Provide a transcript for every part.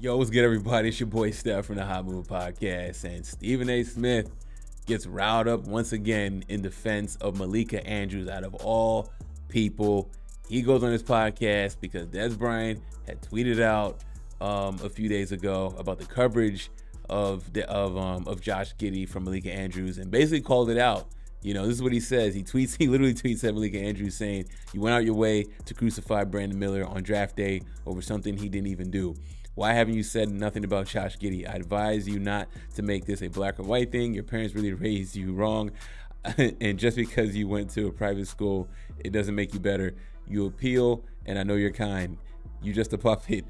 Yo, what's good, everybody? It's your boy Steph from the Hot Move Podcast, and Stephen A. Smith gets riled up once again in defense of Malika Andrews out of all people. He goes on his podcast because Des Bryant had tweeted out a few days ago about the coverage of Josh Giddey from Malika Andrews, and basically called it out. You know, this is what he says. He literally tweets at Malika Andrews saying, "You went out your way to crucify Brandon Miller on draft day over something he didn't even do. Why haven't you said nothing about Josh Giddey? I advise you not to make this a black or white thing. Your parents really raised you wrong. And just because you went to a private school, it doesn't make you better. You appeal, and I know you're kind. You just a puppet."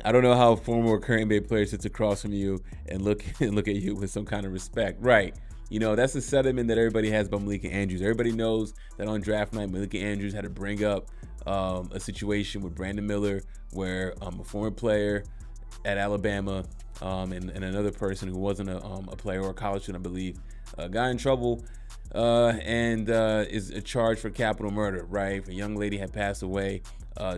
I don't know how a former or current NBA player sits across from you and look at you with some kind of respect. Right. You know, that's the sentiment that everybody has about Malika Andrews. Everybody knows that on draft night, Malika Andrews had to bring up a situation with Brandon Miller where a former player at Alabama and another person who wasn't a player or a college student, I believe, got in trouble and is charged for capital murder, right? A young lady had passed away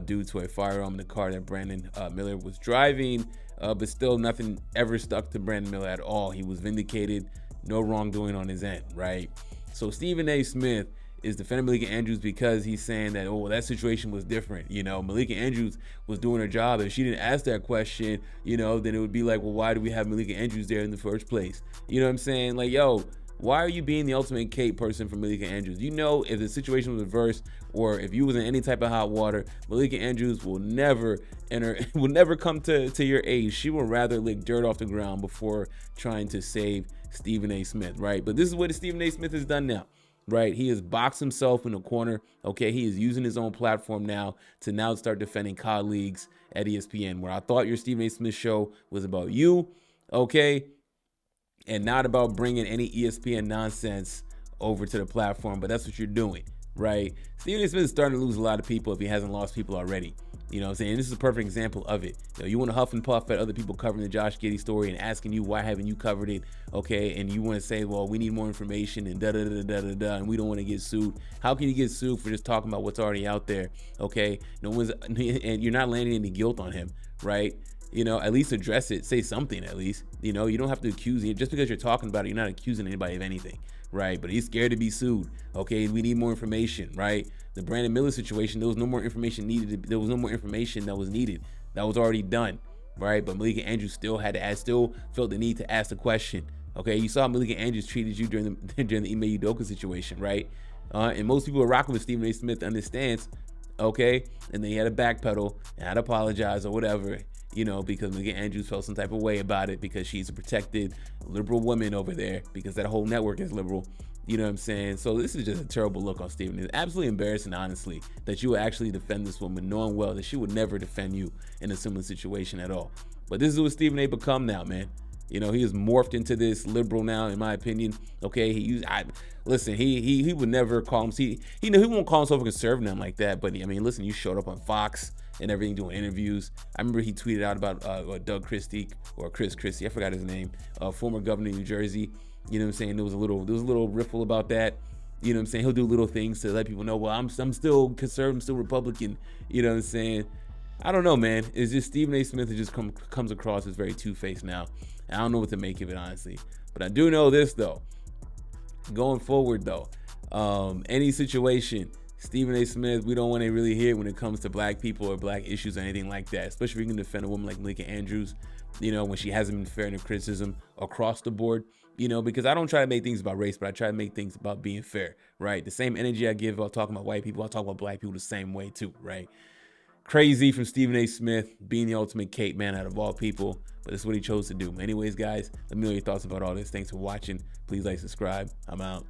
due to a firearm in the car that Brandon Miller was driving, but still nothing ever stuck to Brandon Miller at all. He was vindicated, no wrongdoing on his end, right? So Stephen A. Smith is defending Malika Andrews because he's saying that, oh, that situation was different. You know, Malika Andrews was doing her job. If she didn't ask that question, you know, then it would be like, well, why do we have Malika Andrews there in the first place? You know what I'm saying? Like, yo, why are you being the ultimate Kate person for Malika Andrews? You know, if the situation was reversed or if you was in any type of hot water, Malika Andrews will never come to your aid. She will rather lick dirt off the ground before trying to save Stephen A. Smith, right? But this is what Stephen A. Smith has done now, right? He has boxed himself in a corner, okay? He is using his own platform now to start defending colleagues at ESPN, where I thought your Stephen A. Smith show was about you, okay? And not about bringing any ESPN nonsense over to the platform, but that's what you're doing, right? Stephen A. Smith is starting to lose a lot of people if he hasn't lost people already. You know what I'm saying? This is a perfect example of it. You want to huff and puff at other people covering the Josh Giddey story and asking you, why haven't you covered it? Okay, and you want to say, well, we need more information and da-da-da-da-da-da, and we don't want to get sued. How can you get sued for just talking about what's already out there? Okay, and you're not landing any guilt on him, right? You know, at least address it. Say something at least. You know, you don't have to accuse him. Just because you're talking about it, you're not accusing anybody of anything, right? But he's scared to be sued. Okay, we need more information, right? The Brandon Miller situation, there was no more information needed. There was no more information that was needed. That was already done, right? But Malika Andrews still felt the need to ask the question. Okay, you saw Malika Andrews treated you during the Ime Udoka situation, right? And most people are rocking with Stephen A. Smith understands, okay? And then he had to backpedal and had to apologize or whatever, you know, because Malika Andrews felt some type of way about it because she's a protected liberal woman over there because that whole network is liberal. You know what I'm saying? So this is just a terrible look on Stephen. It's absolutely embarrassing, honestly, that you would actually defend this woman knowing well that she would never defend you in a similar situation at all. But this is what Stephen A. become now, man. You know, he is morphed into this liberal now, in my opinion. Okay, he would never call him. He won't call himself a conservative like that. But I mean, listen, you showed up on Fox and everything doing interviews. I remember he tweeted out about Doug Christie or Chris Christie, I forgot his name, former governor of New Jersey. You know what I'm saying? There was a little riffle about that. You know what I'm saying? He'll do little things to let people know, well, I'm still conservative, I'm still Republican. You know what I'm saying? I don't know, man. It's just Stephen A. Smith just comes across as very two-faced now. I don't know what to make of it, honestly. But I do know this, though. Going forward, though, any situation, Stephen A. Smith, we don't want to really hear when it comes to black people or black issues or anything like that, especially if you can defend a woman like Malika Andrews, you know, when she hasn't been fair in her criticism across the board, you know, because I don't try to make things about race, but I try to make things about being fair, right? The same energy I give about talking about white people, I talk about black people the same way too, right? Crazy from Stephen A. Smith being the ultimate Kate man out of all people, but this is what he chose to do. Anyways, guys, let me know your thoughts about all this. Thanks for watching. Please like, subscribe. I'm out.